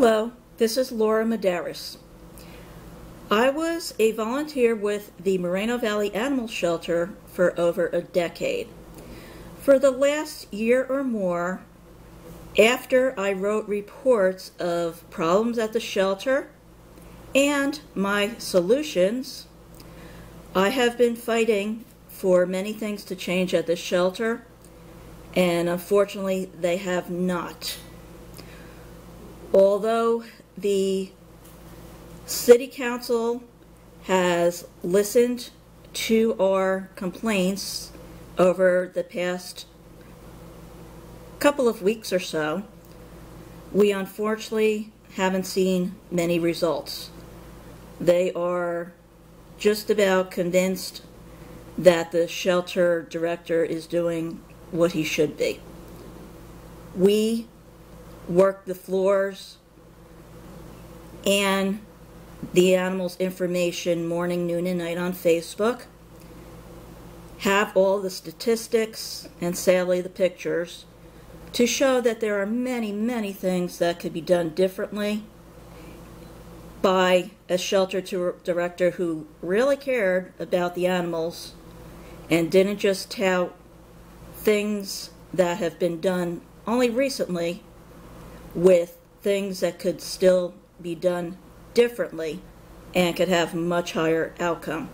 Hello, this is Laura Madaras. I was a volunteer with the Moreno Valley Animal Shelter for over a decade. For the last year or more, after I wrote reports of problems at the shelter and my solutions, I have been fighting for many things to change at the shelter, and unfortunately they have not. Although the City Council has listened to our complaints over the past couple of weeks or so, we unfortunately haven't seen many results. They are just about convinced that the shelter director is doing what he should be. We work the floors and the animals' information morning, noon, and night on Facebook, have all the statistics and sadly the pictures to show that there are many, many things that could be done differently by a shelter director who really cared about the animals and didn't just tout things that have been done only recently with things that could still be done differently and could have much higher outcome.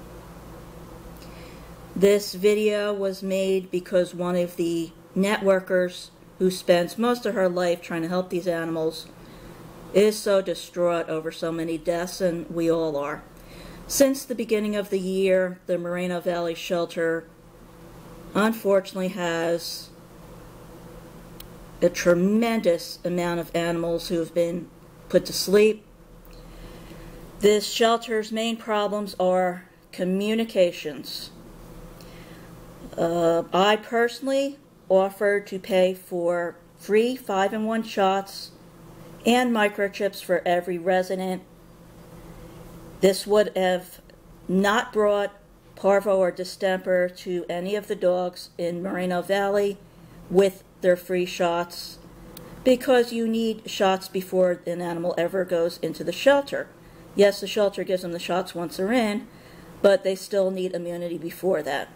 This video was made because one of the networkers who spends most of her life trying to help these animals is so distraught over so many deaths, and we all are. Since the beginning of the year, the Moreno Valley Shelter unfortunately has a tremendous amount of animals who have been put to sleep. This shelter's main problems are communications. I personally offered to pay for free 5-in-1 shots and microchips for every resident. This would have not brought parvo or distemper to any of the dogs in Moreno Valley with their free shots, because you need shots before an animal ever goes into the shelter. Yes, the shelter gives them the shots once they're in, but they still need immunity before that.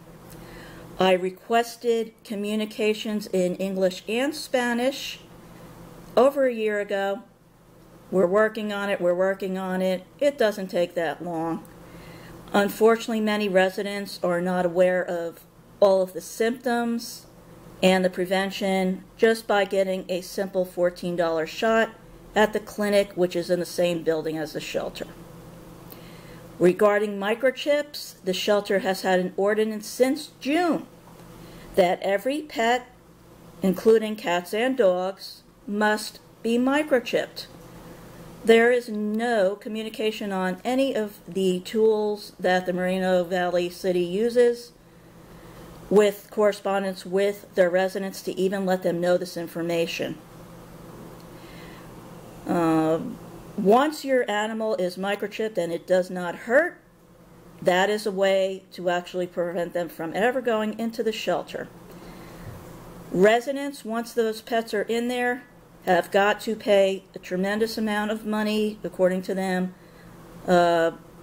I requested communications in English and Spanish over a year ago. We're working on it. It doesn't take that long. Unfortunately, many residents are not aware of all of the symptoms and the prevention just by getting a simple $14 shot at the clinic, which is in the same building as the shelter. Regarding microchips, the shelter has had an ordinance since June that every pet, including cats and dogs, must be microchipped. There is no communication on any of the tools that the Moreno Valley City uses with correspondence with their residents to even let them know this information. Once your animal is microchipped and it does not hurt, that is a way to actually prevent them from ever going into the shelter. Residents, once those pets are in there, have got to pay a tremendous amount of money, according to them,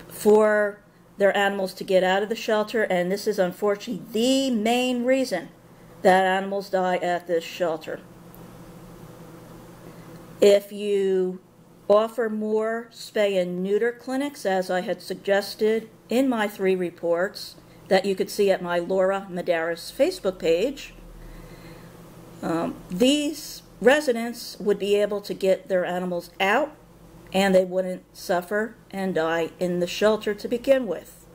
for their animals to get out of the shelter, and this is unfortunately the main reason that animals die at this shelter. If you offer more spay and neuter clinics, as I had suggested in my 3 reports that you could see at my Laura Madaras Facebook page, these residents would be able to get their animals out and they wouldn't suffer and die in the shelter to begin with.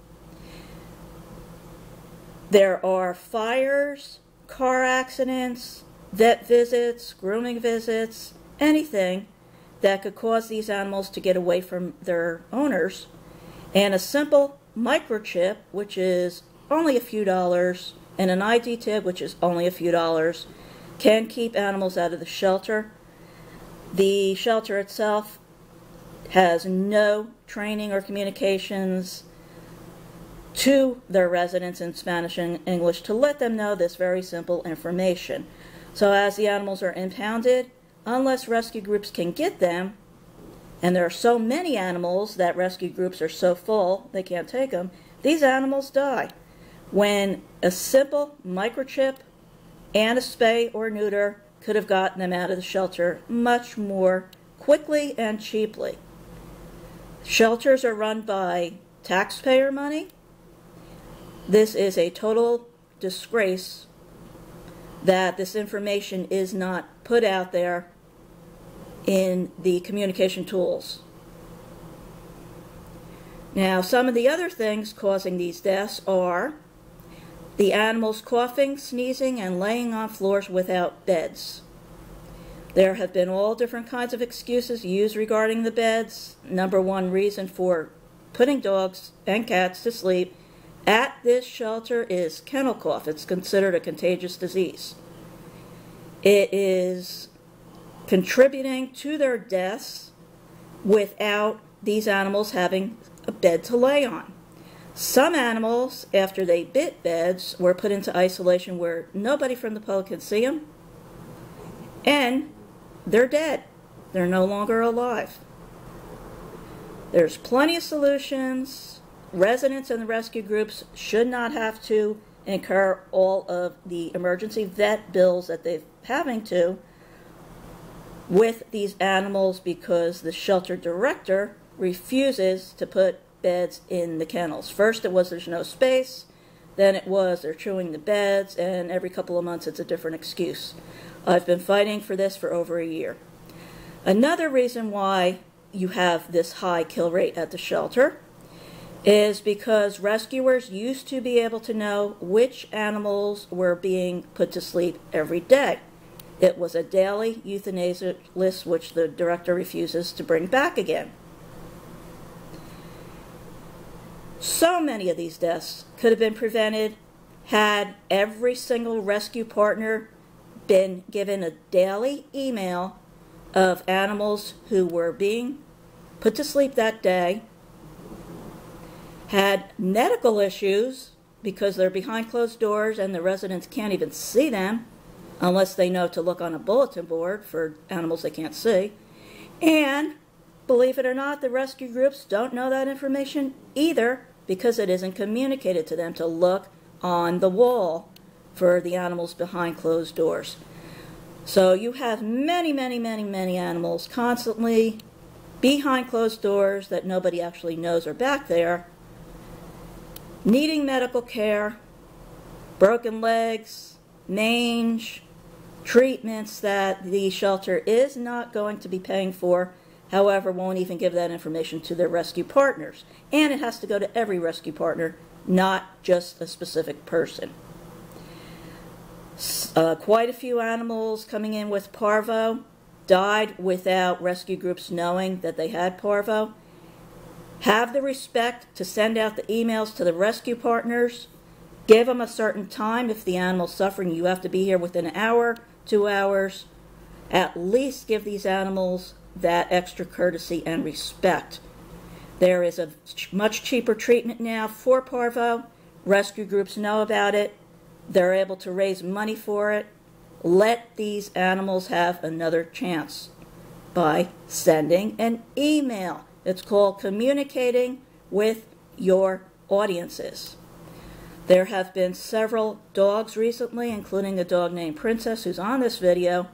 There are fires, car accidents, vet visits, grooming visits, anything that could cause these animals to get away from their owners, and a simple microchip, which is only a few dollars, and an ID tip, which is only a few dollars, can keep animals out of the shelter. The shelter itself has no training or communications to their residents in Spanish and English to let them know this very simple information. So as the animals are impounded, unless rescue groups can get them, and there are so many animals that rescue groups are so full they can't take them, these animals die. When a simple microchip and a spay or neuter could have gotten them out of the shelter much more quickly and cheaply. Shelters are run by taxpayer money. This is a total disgrace that this information is not put out there in the communication tools. Now, some of the other things causing these deaths are the animals coughing, sneezing, and laying on floors without beds. There have been all different kinds of excuses used regarding the beds. Number one reason for putting dogs and cats to sleep at this shelter is kennel cough. It's considered a contagious disease. It is contributing to their deaths without these animals having a bed to lay on. Some animals, after they bit beds, were put into isolation where nobody from the public can see them, and they're dead. They're no longer alive. There's plenty of solutions. Residents and the rescue groups should not have to incur all of the emergency vet bills that they're having to with these animals because the shelter director refuses to put beds in the kennels. First it was there's no space, then it was they're chewing the beds, and every couple of months it's a different excuse. I've been fighting for this for over a year. Another reason why you have this high kill rate at the shelter is because rescuers used to be able to know which animals were being put to sleep every day. It was a daily euthanasia list which the director refuses to bring back again. So many of these deaths could have been prevented had every single rescue partner been given a daily email of animals who were being put to sleep that day, had medical issues because they're behind closed doors and the residents can't even see them unless they know to look on a bulletin board for animals they can't see. And believe it or not, the rescue groups don't know that information either because it isn't communicated to them to look on the wall for the animals behind closed doors. So you have many, many, many, many animals constantly behind closed doors that nobody actually knows are back there, needing medical care, broken legs, mange, treatments that the shelter is not going to be paying for, however, won't even give that information to their rescue partners. And it has to go to every rescue partner, not just a specific person. Quite a few animals coming in with parvo died without rescue groups knowing that they had parvo. Have the respect to send out the emails to the rescue partners. Give them a certain time. If the animal's suffering, you have to be here within an hour, 2 hours. At least give these animals that extra courtesy and respect. There is a much cheaper treatment now for parvo. Rescue groups know about it. They're able to raise money for it. Let these animals have another chance by sending an email. It's called communicating with your audiences. There have been several dogs recently, including a dog named Princess, who's on this video,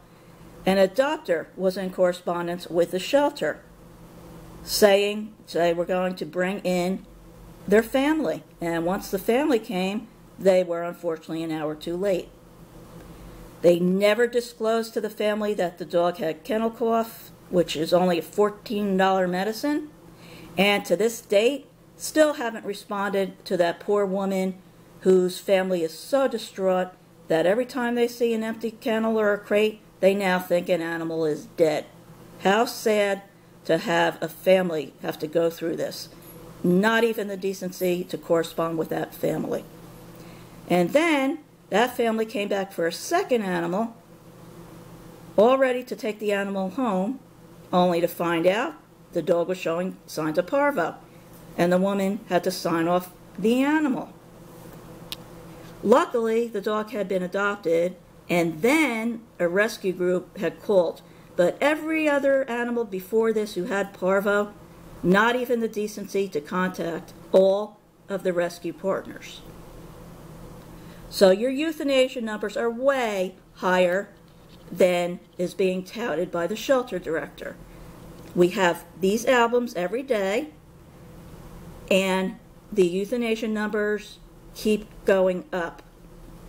and a doctor was in correspondence with the shelter saying they were going to bring in their family. And once the family came, they were unfortunately an hour too late. They never disclosed to the family that the dog had kennel cough, which is only a $14 medicine, and to this date still haven't responded to that poor woman whose family is so distraught that every time they see an empty kennel or a crate, they now think an animal is dead. How sad to have a family have to go through this. Not even the decency to correspond with that family. And then that family came back for a second animal, all ready to take the animal home, only to find out the dog was showing signs of parvo, and the woman had to sign off the animal. Luckily, the dog had been adopted, and then a rescue group had called. but every other animal before this who had parvo, not even the decency to contact all of the rescue partners. So your euthanasia numbers are way higher than is being touted by the shelter director. We have these albums every day, and the euthanasia numbers keep going up.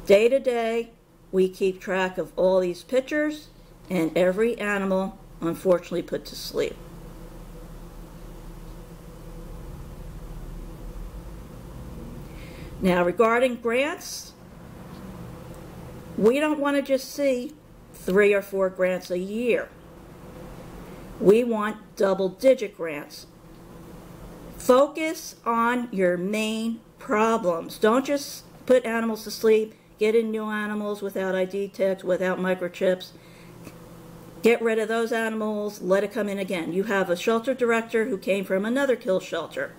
Day to day, we keep track of all these pictures and every animal, unfortunately, put to sleep. Now, regarding grants, we don't want to just see 3 or 4 grants a year. We want double-digit grants. Focus on your main problems. Don't just put animals to sleep, get in new animals without ID tags, without microchips. Get rid of those animals, let it come in again. You have a shelter director who came from another kill shelter.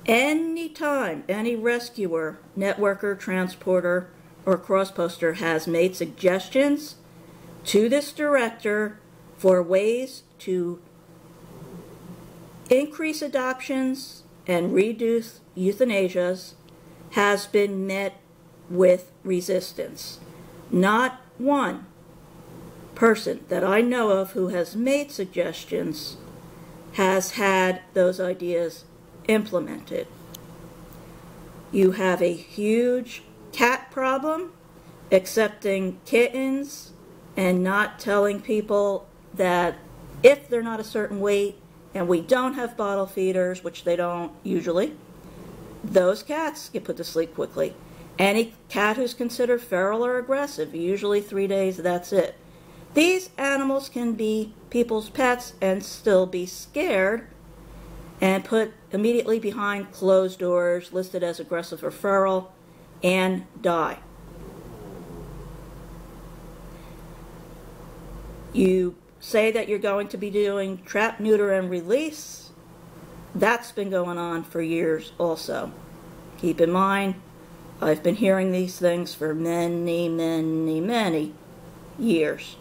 Anytime any rescuer, networker, transporter, or cross-poster has made suggestions to this director for ways to increase adoptions and reduce euthanasias, has been met with resistance. Not one person that I know of who has made suggestions has had those ideas implemented. You have a huge cat problem, accepting kittens and not telling people that if they're not a certain weight and we don't have bottle feeders, which they don't usually, those cats get put to sleep quickly. Any cat who's considered feral or aggressive, usually 3 days, that's it. These animals can be people's pets and still be scared and put immediately behind closed doors, listed as aggressive or feral, and die. You say that you're going to be doing trap, neuter, and release. That's been going on for years also. Keep in mind, I've been hearing these things for many, many, many years.